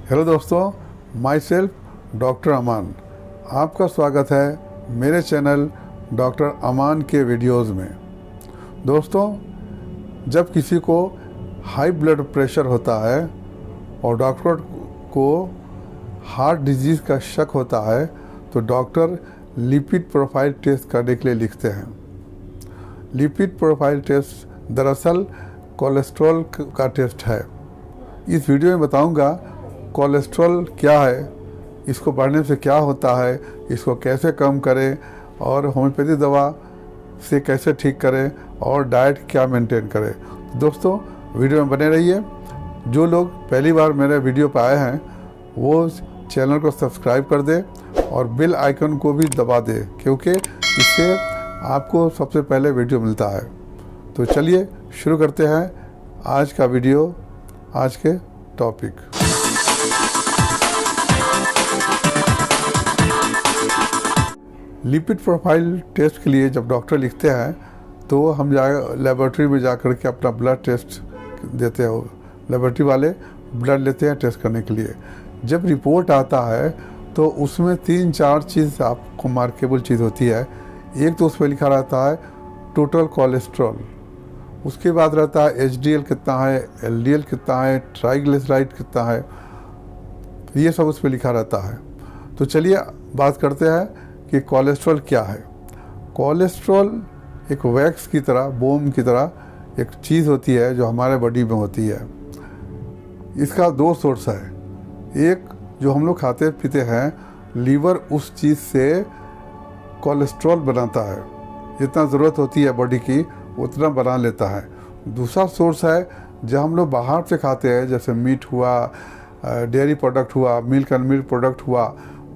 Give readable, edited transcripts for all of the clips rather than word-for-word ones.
Hello दोस्तों, my self doctor अमान। आपका स्वागत है मेरे चैनल डॉक्टर अमान के वीडियोस में। दोस्तों, जब किसी को हाई ब्लड प्रेशर होता है और डॉक्टर को हार्ट डिजीज़ का शक होता है तो डॉक्टर लिपिड प्रोफाइल टेस्ट करने के लिए लिखते हैं। लिपिड प्रोफाइल टेस्ट दरअसल कोलेस्ट्रॉल का टेस्ट है। इस वीडियो में बताऊंगा कोलेस्ट्रॉल क्या है, इसको बढ़ने से क्या होता है, इसको कैसे कम करें और होम्योपैथी दवा से कैसे ठीक करें और डाइट क्या मेंटेन करें। दोस्तों, वीडियो में बने रहिए। जो लोग पहली बार मेरे वीडियो पर आए हैं वो चैनल को सब्सक्राइब कर दें और बेल आइकन को भी दबा दें, क्योंकि इससे आपको सबसे पहले वीडियो मिलता है। तो चलिए शुरू करते हैं आज का वीडियो, आज के टॉपिक। लिपिड प्रोफाइल टेस्ट के लिए जब डॉक्टर लिखते हैं तो हम लेबोरेटरी में जा कर के अपना ब्लड टेस्ट देते हैं। लेबोरेटरी वाले ब्लड लेते हैं टेस्ट करने के लिए। जब रिपोर्ट आता है तो उसमें 3-4 चीज़ आपको मार्केबल चीज़ होती है। एक तो उसमें लिखा रहता है टोटल कोलेस्ट्रॉल, उसके बाद रहता है एचडीएल कितना है, एलडीएल कितना है, ट्राइग्लिसराइड कितना है, ये सब उस पर लिखा रहता है। तो चलिए बात करते हैं कि कोलेस्ट्रॉल क्या है। कोलेस्ट्रॉल एक वैक्स की तरह, बोम की तरह एक चीज़ होती है जो हमारे बॉडी में होती है। इसका 2 सोर्स है। एक जो हम लोग खाते पीते हैं, लीवर उस चीज़ से कोलेस्ट्रॉल बनाता है, जितना ज़रूरत होती है बॉडी की उतना बना लेता है। दूसरा सोर्स है जब हम लोग बाहर से खाते हैं, जैसे मीट हुआ, डेयरी प्रोडक्ट हुआ, मिल्क एंड मिल्क प्रोडक्ट हुआ,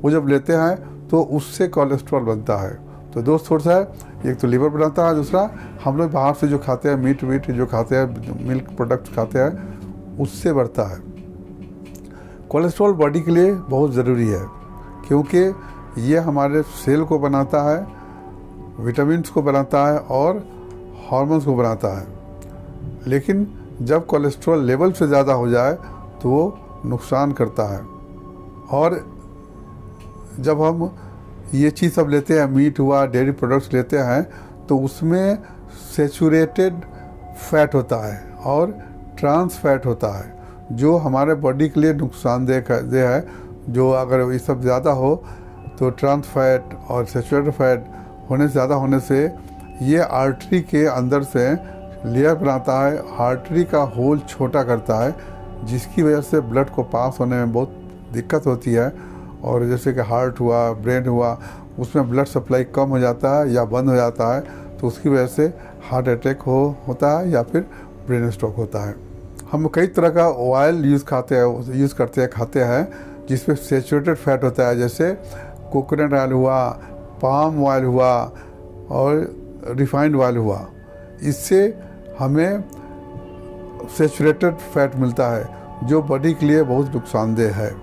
वो जब लेते हैं तो उससे कोलेस्ट्रॉल बनता है। तो 2 सोर्स है, एक तो लीवर बनाता है, दूसरा हम लोग बाहर से जो खाते हैं, मीट जो खाते हैं, मिल्क प्रोडक्ट खाते हैं, उससे बढ़ता है। कोलेस्ट्रॉल बॉडी के लिए बहुत ज़रूरी है क्योंकि ये हमारे सेल को बनाता है, विटामिन्स को बनाता है और हार्मोन्स को बनाता है। लेकिन जब कोलेस्ट्रॉल लेवल से ज़्यादा हो जाए तो वो नुकसान करता है। और जब हम ये चीज़ सब लेते हैं, मीट हुआ, डेयरी प्रोडक्ट्स लेते हैं, तो उसमें सेचुरेटेड फैट होता है और ट्रांस फैट होता है जो हमारे बॉडी के लिए नुकसानदेह है। जो अगर ये सब ज़्यादा हो तो ट्रांस फैट और सेचुरेटेड फैट होने से ज़्यादा होने से ये आर्टरी के अंदर से लेयर बनाता है, आर्टरी का होल छोटा करता है, जिसकी वजह से ब्लड को पास होने में बहुत दिक्कत होती है। और जैसे कि हार्ट हुआ, ब्रेन हुआ, उसमें ब्लड सप्लाई कम हो जाता है या बंद हो जाता है, तो उसकी वजह से हार्ट अटैक होता है या फिर ब्रेन स्ट्रोक होता है। हम कई तरह का ऑयल खाते हैं जिसमें सेचुरेटेड फैट होता है, जैसे कोकोनट ऑयल हुआ, पाम ऑयल हुआ और रिफाइंड ऑयल हुआ। इससे हमें सेचुरेटेड फैट मिलता है जो बॉडी के लिए बहुत नुकसानदेह है।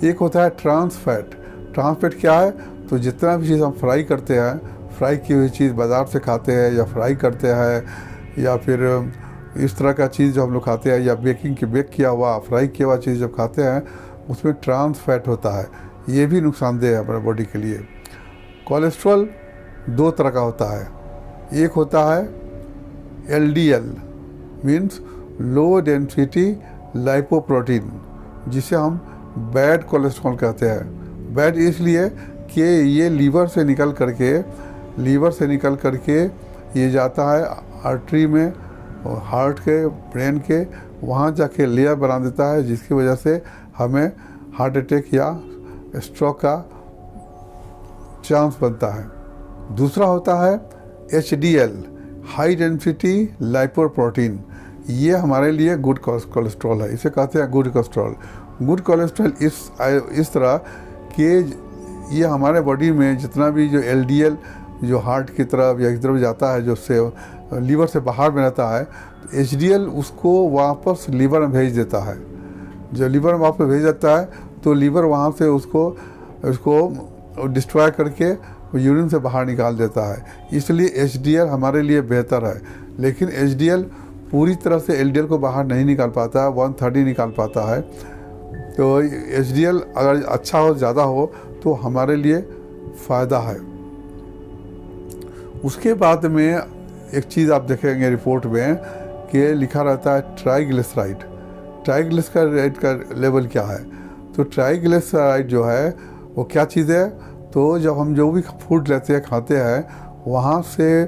एक होता है ट्रांस फैट। ट्रांस फैट क्या है? तो जितना भी चीज़ हम फ्राई करते हैं, फ्राई की हुई चीज़ बाज़ार से खाते हैं या फ्राई करते हैं, या फिर इस तरह का चीज़ जो हम लोग खाते हैं, या बेक किया हुआ, फ्राई किया हुआ चीज़ जब खाते हैं उसमें ट्रांस फैट होता है। ये भी नुकसानदेह है हमारे बॉडी के लिए। कोलेस्ट्रॉल 2 तरह का होता है। एक होता है LDL, means low density lipoprotein, जिसे हम बैड कोलेस्ट्रॉल कहते हैं। बैड इसलिए कि ये लीवर से निकल करके ये जाता है आर्टरी में, और हार्ट के, ब्रेन के, वहाँ जाके लेयर बना देता है, जिसकी वजह से हमें हार्ट अटैक या स्ट्रोक का चांस बनता है। दूसरा होता है एचडीएल, हाई डेंसिटी लाइपोप्रोटीन। ये हमारे लिए गुड कोलेस्ट्रॉल है, इसे कहते हैं गुड कोलेस्ट्रॉल। गुड कोलेस्ट्रॉल इस तरह कि ये हमारे बॉडी में जितना भी जो एलडीएल जो हार्ट की तरफ या इस तरफ जाता है, जो से लीवर से बाहर में रहता है, तो एचडीएल उसको वापस लीवर में भेज देता है। जब लीवर में वापस भेज देता है तो लीवर वहाँ से उसको डिस्ट्रॉय करके यूरिन से बाहर निकाल देता है। इसलिए एचडीएल हमारे लिए बेहतर है। लेकिन एचडीएल पूरी तरह से एलडीएल को बाहर नहीं निकाल पाता है, 130 निकाल पाता है। तो HDL अगर अच्छा हो, ज़्यादा हो तो हमारे लिए फ़ायदा है। उसके बाद में एक चीज़ आप देखेंगे रिपोर्ट में कि लिखा रहता है ट्राइग्लिसराइड। ट्राइग्लिसराइड का लेवल क्या है? तो ट्राइग्लिसराइड जो है वो क्या चीज़ है? तो जब हम जो भी फूड लेते हैं, खाते हैं, वहाँ से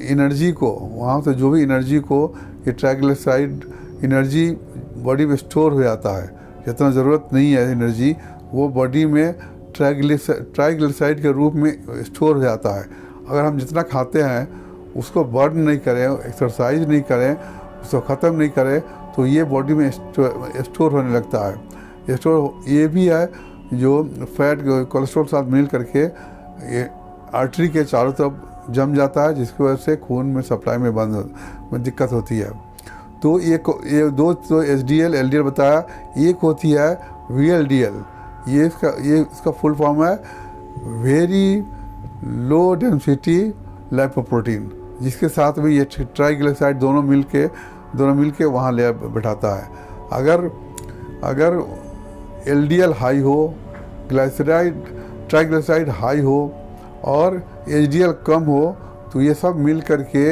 एनर्जी को, वहाँ से जो भी एनर्जी को ये ट्राइग्लिसराइड एनर्जी बॉडी में स्टोर हो जाता है। जितना ज़रूरत नहीं है एनर्जी, वो बॉडी में ट्राइग्लिसराइड के रूप में स्टोर हो जाता है। अगर हम जितना खाते हैं उसको बर्न नहीं करें, एक्सरसाइज नहीं करें, उसको ख़त्म नहीं करें, तो ये बॉडी में स्टोर होने लगता है। स्टोर ये भी है जो फैट कोलेस्ट्रॉल साथ मिल करके ये आर्टरी के चारों तरफ जम जाता है, जिसकी वजह से खून में सप्लाई में दिक्कत होती है। तो ये दो तो HDL LDL बताया, एक होती है VLDL। ये इसका फुल फॉर्म है वेरी लो डेंसिटी लाइपोप्रोटीन, जिसके साथ में ये ट्राइग्लिसराइड दोनों मिलके वहाँ ले बैठाता है। अगर LDL हाई हो, ट्राइग्लिसराइड हाई हो और HDL कम हो, तो ये सब मिल करके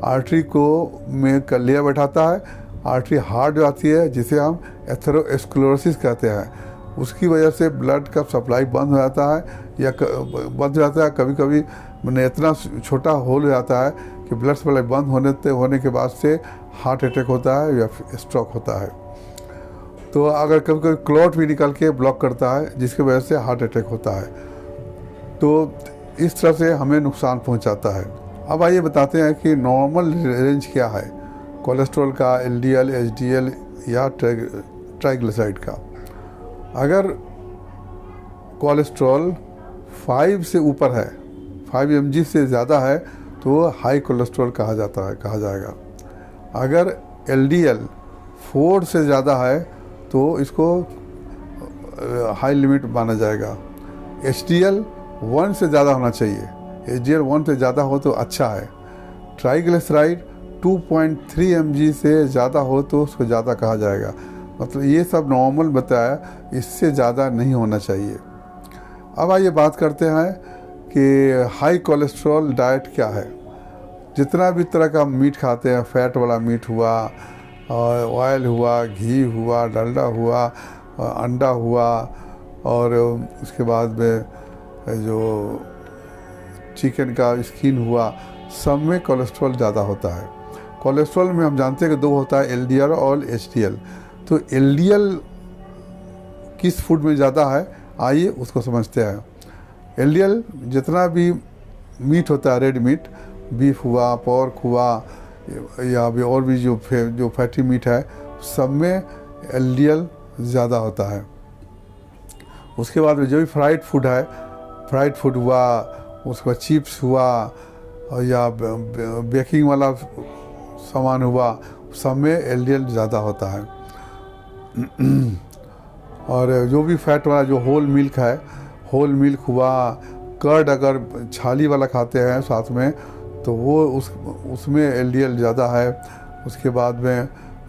आर्टरी को में ले बैठाता है। आर्टरी हार्ड जाती है, जिसे हम एथेरोस्क्लेरोसिस कहते हैं। उसकी वजह से ब्लड का सप्लाई बंद हो जाता है या बंद हो जाता है। कभी कभी मैंने इतना छोटा होल हो जाता है कि ब्लड सप्लाई बंद होने के बाद से हार्ट अटैक होता है या स्ट्रोक होता है। तो अगर कभी कभी क्लॉट भी निकल के ब्लॉक करता है, जिसकी वजह से हार्ट अटैक होता है। तो इस तरह से हमें नुकसान पहुंचाता है। अब आइए बताते हैं कि नॉर्मल रेंज क्या है कोलेस्ट्रॉल का, LDL HDL या ट्राइग्लिसराइड का। अगर कोलेस्ट्रॉल 5 से ऊपर है, 5 mg से ज़्यादा है, तो हाई कोलेस्ट्रॉल कहा जाएगा। अगर LDL 4 से ज़्यादा है तो इसको हाई लिमिट माना जाएगा। HDL 1 से ज़्यादा होना चाहिए, HDL 1 से ज़्यादा हो तो अच्छा है। ट्राइग्लिसराइड 2.3 mg से ज़्यादा हो तो उसको ज़्यादा कहा जाएगा। मतलब ये सब नॉर्मल बताया, इससे ज़्यादा नहीं होना चाहिए। अब आइए बात करते हैं कि हाई कोलेस्ट्रॉल डाइट क्या है। जितना भी तरह का मीट खाते हैं, फैट वाला मीट हुआ, ऑयल हुआ, घी हुआ, डलडा हुआ, अंडा हुआ, और उसके बाद में जो चिकन का स्किन हुआ, सब में कोलेस्ट्रॉल ज़्यादा होता है। कोलेस्ट्रॉल में हम जानते हैं कि 2 होता है, LDL और HDL। तो LDL किस फूड में ज़्यादा है, आइए उसको समझते हैं। LDL जितना भी मीट होता है, रेड मीट, बीफ हुआ, पोर्क हुआ, या भी और भी जो फैटी मीट है, सब में LDL ज़्यादा होता है। उसके बाद में जो भी फ्राइड फूड है, फ्राइड फूड हुआ, उसके बाद चिप्स हुआ, या बेकिंग वाला सामान हुआ, सब में LDL ज़्यादा होता है। और जो भी फैट वाला जो होल मिल्क है, होल मिल्क हुआ, कर्ड अगर छाली वाला खाते हैं साथ में, तो वो उसमें LDL ज़्यादा है। उसके बाद में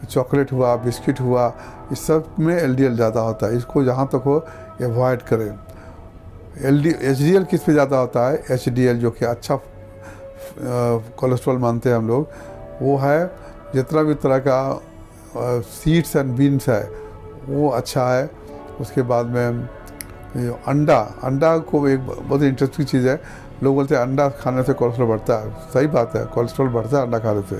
चॉकलेट हुआ, बिस्किट हुआ, इस सब में LDL ज़्यादा होता है। इसको जहाँ तक हो अवॉइड करें। HDL किस पे ज़्यादा होता है? HDL जो कि अच्छा कोलेस्ट्रॉल मानते हैं हम लोग, वो है जितना भी तरह का सीड्स एंड बीन्स है वो अच्छा है। उसके बाद में अंडा को एक बहुत इंटरेस्टिंग चीज़ है। लोग बोलते हैं अंडा खाने से कोलेस्ट्रॉल बढ़ता है। सही बात है, कोलेस्ट्रॉल बढ़ता है अंडा खाने से,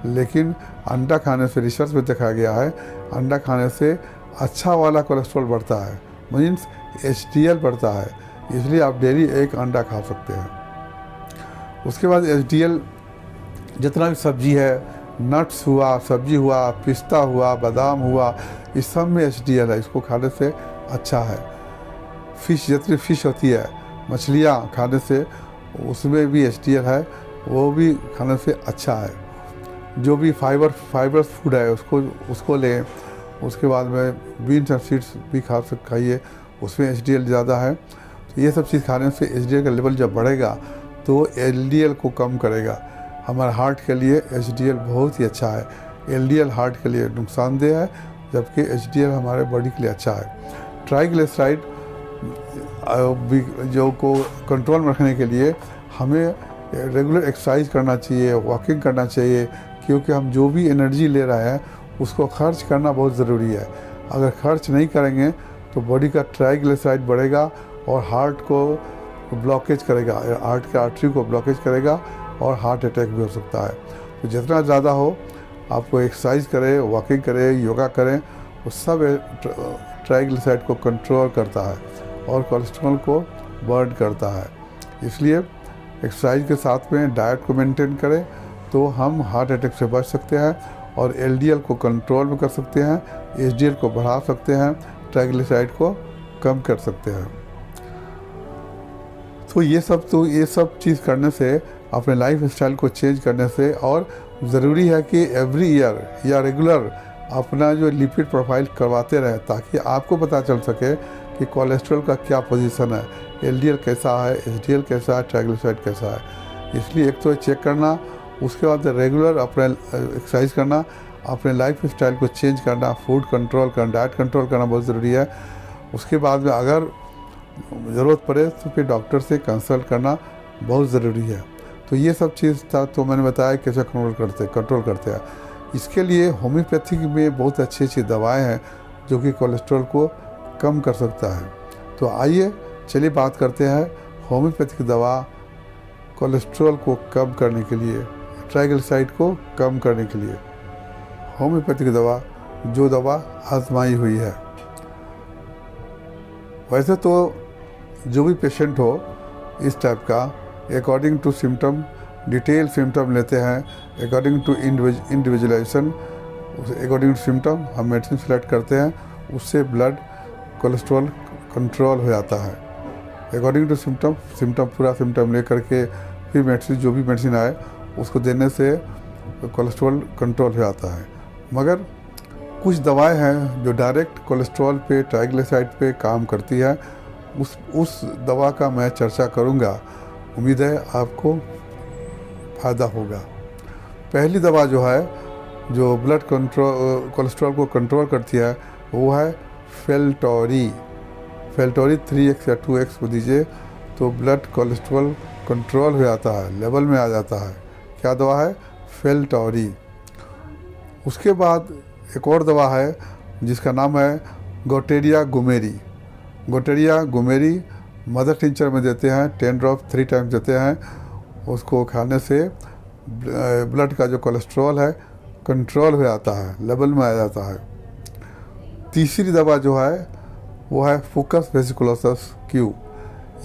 लेकिन अंडा खाने से रिसर्च में देखा गया है, अंडा खाने से अच्छा वाला कोलेस्ट्रॉल बढ़ता है, मीन्स HDL बढ़ता है। इसलिए आप डेली एक अंडा खा सकते हैं। उसके बाद HDL जितना भी सब्जी है, नट्स हुआ, सब्जी हुआ, पिस्ता हुआ, बादाम हुआ, इस सब में HDL है, इसको खाने से अच्छा है। फिश, जितनी फिश होती है, मछलियाँ खाने से उसमें भी HDL है, वो भी खाने से अच्छा है। जो भी फाइबर फूड है उसको लें। उसके बाद में बीन्स एंड सीड्स भी खाइए, उसमें HDL ज़्यादा है। तो ये सब चीज़ खाने से HDL का लेवल जब बढ़ेगा तो LDL को कम करेगा। हमारे हार्ट के लिए HDL बहुत ही अच्छा है। LDL हार्ट के लिए नुकसानदेह है, जबकि HDL हमारे बॉडी के लिए अच्छा है। ट्राइग्लिसराइड जो को कंट्रोल में रखने के लिए हमें रेगुलर एक्सरसाइज करना चाहिए, वॉकिंग करना चाहिए, क्योंकि हम जो भी एनर्जी ले रहे हैं उसको खर्च करना बहुत ज़रूरी है। अगर खर्च नहीं करेंगे तो बॉडी का ट्राइग्लिसराइड बढ़ेगा और हार्ट को ब्लॉकेज करेगा, हार्ट के आर्टरी को ब्लॉकेज करेगा और हार्ट अटैक भी हो सकता है। तो जितना ज़्यादा हो आपको एक्सरसाइज करें, वॉकिंग करें, योगा करें, वो सब ट्राइग्लिसराइड को कंट्रोल करता है और कोलेस्ट्रॉल को बर्न करता है। इसलिए एक्सरसाइज के साथ में डाइट को मेंटेन करें तो हम हार्ट अटैक से बच सकते हैं और LDL को कंट्रोल में कर सकते हैं, HDL को बढ़ा सकते हैं, ट्राइग्लिसराइड को कम कर सकते हैं। तो ये सब चीज़ करने से, अपने लाइफ स्टाइल को चेंज करने से, और ज़रूरी है कि एवरी ईयर या रेगुलर अपना जो लिपिड प्रोफाइल करवाते रहें, ताकि आपको पता चल सके कि कोलेस्ट्रॉल का क्या पोजीशन है, LDL कैसा है, HDL कैसा है, ट्राइग्लिसराइड कैसा है। इसलिए एक तो चेक करना, उसके बाद रेगुलर अपने एक्सरसाइज करना, अपने लाइफ स्टाइल को चेंज करना, फूड कंट्रोल करना, डाइट कंट्रोल करना बहुत ज़रूरी है। उसके बाद में अगर ज़रूरत पड़े तो फिर डॉक्टर से कंसल्ट करना बहुत ज़रूरी है। तो ये सब चीज़ था, तो मैंने बताया कैसे कंट्रोल करते हैं। इसके लिए होम्योपैथिक में बहुत अच्छी अच्छी दवाएं हैं जो कि कोलेस्ट्रॉल को कम कर सकता है। तो आइए चलिए बात करते हैं होम्योपैथिक दवा कोलेस्ट्रॉल को कम करने के लिए, ट्राइग्लिसराइड को कम करने के लिए। होम्योपैथिक दवा, जो दवा आजमाई हुई है। वैसे तो जो भी पेशेंट हो इस टाइप का, according to symptom, detail symptom लेते हैं, according to individualisation, according to symptom हम मेडिसिन सेलेक्ट करते हैं, उससे ब्लड कोलेस्ट्रॉल कंट्रोल हो जाता है। अकॉर्डिंग टू सिम्टम पूरा सिम्टम ले करके फिर मेडिसिन, जो भी मेडिसिन आए उसको देने से कोलेस्ट्रॉल कंट्रोल हो जाता है। मगर कुछ दवाएं हैं जो डायरेक्ट कोलेस्ट्रॉल पे, ट्राइग्लिसराइड पे काम करती है। उस दवा का मैं चर्चा करूंगा। उम्मीद है आपको फ़ायदा होगा। पहली दवा जो है, जो ब्लड कोलेस्ट्रॉल को कंट्रोल करती है, वो है फेल्टोरी। फेल्टोरी 3x या 2x को दीजिए तो ब्लड कोलेस्ट्रॉल कंट्रोल हो जाता है, लेवल में आ जाता है। क्या दवा है? फेल्टोरी। उसके बाद एक और दवा है जिसका नाम है गोटेरिया गुमेरी। गोटेरिया गुमेरी मदर टिंचर में देते हैं, 10 ड्रॉप 3 टाइम्स देते हैं। उसको खाने से ब्लड का जो कोलेस्ट्रॉल है कंट्रोल हो जाता है, लेवल में आ जाता है। तीसरी दवा जो है वो है फोकस वेसिकुलोसिस क्यू।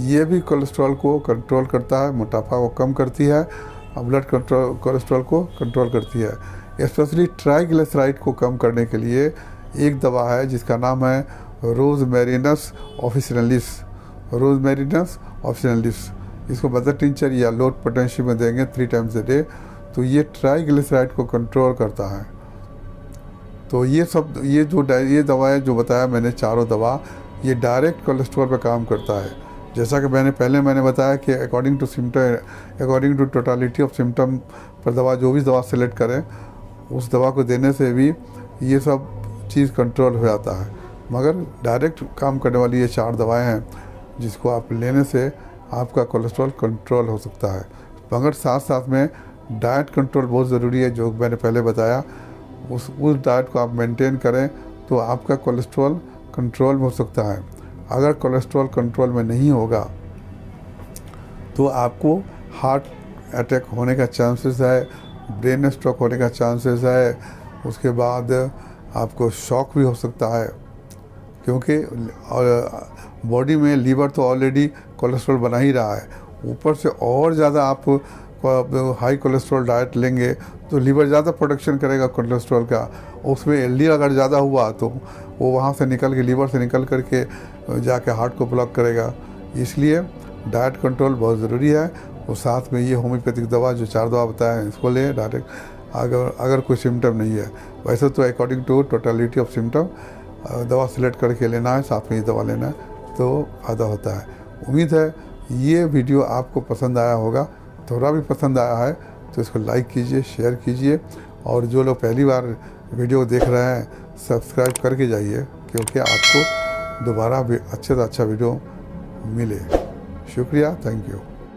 ये भी कोलेस्ट्रॉल को कंट्रोल करता है, मोटापा को कम करती है और ब्लड कोलेस्ट्रॉल को कंट्रोल करती है। स्पेशली ट्राइग्लिसराइड को कम करने के लिए एक दवा है जिसका नाम है रोजमेरिनस ऑफिसिनालिस। रोजमेरिनस ऑफिसिनालिस, इसको मदर टिंचर या लो पोटेंशियल में देंगे 3 टाइम्स ए डे, तो ये ट्राइग्लिसराइड को कंट्रोल करता है। तो ये दवाएं जो बताया मैंने, चारों दवा, ये डायरेक्ट कोलेस्ट्रॉल पर काम करता है। जैसा कि मैंने बताया कि according to totality of symptom पर दवा, जो भी दवा सेलेक्ट करें उस दवा को देने से भी ये सब चीज़ कंट्रोल हो जाता है। मगर डायरेक्ट काम करने वाली ये 4 दवाएं हैं जिसको आप लेने से आपका कोलेस्ट्रॉल कंट्रोल हो सकता है। मगर साथ साथ में डाइट कंट्रोल बहुत ज़रूरी है, जो मैंने पहले बताया। उस डाइट को आप मेंटेन करें तो आपका कोलेस्ट्रॉल कंट्रोल में हो सकता है। अगर कोलेस्ट्रॉल कंट्रोल में नहीं होगा तो आपको हार्ट अटैक होने का चांसेस है, ब्रेन स्ट्रोक होने का चांसेस है। उसके बाद आपको शॉक भी हो सकता है, क्योंकि बॉडी में लीवर तो ऑलरेडी कोलेस्ट्रॉल बना ही रहा है, ऊपर से और ज़्यादा आप हाई कोलेस्ट्रॉल डाइट लेंगे तो लीवर ज़्यादा प्रोडक्शन करेगा कोलेस्ट्रॉल का। उसमें LDL अगर ज़्यादा हुआ तो वो वहाँ से निकल के, लीवर से निकल करके जाके हार्ट को ब्लॉक करेगा। इसलिए डाइट कंट्रोल बहुत ज़रूरी है। और साथ में ये होम्योपैथिक दवा, जो 4 दवा बताया है, इसको लें डायरेक्ट अगर कोई सिम्टम नहीं है। वैसे तो according to totality of symptom दवा सेलेक्ट करके लेना है, साथ में ये दवा लेना है, तो फ़ायदा होता है। उम्मीद है ये वीडियो आपको पसंद आया होगा। थोड़ा भी पसंद आया है तो इसको लाइक कीजिए, शेयर कीजिए, और जो लोग पहली बार वीडियो देख रहे हैं सब्सक्राइब करके जाइए, क्योंकि आपको दोबारा भी अच्छे से अच्छा वीडियो मिले। शुक्रिया, थैंक यू।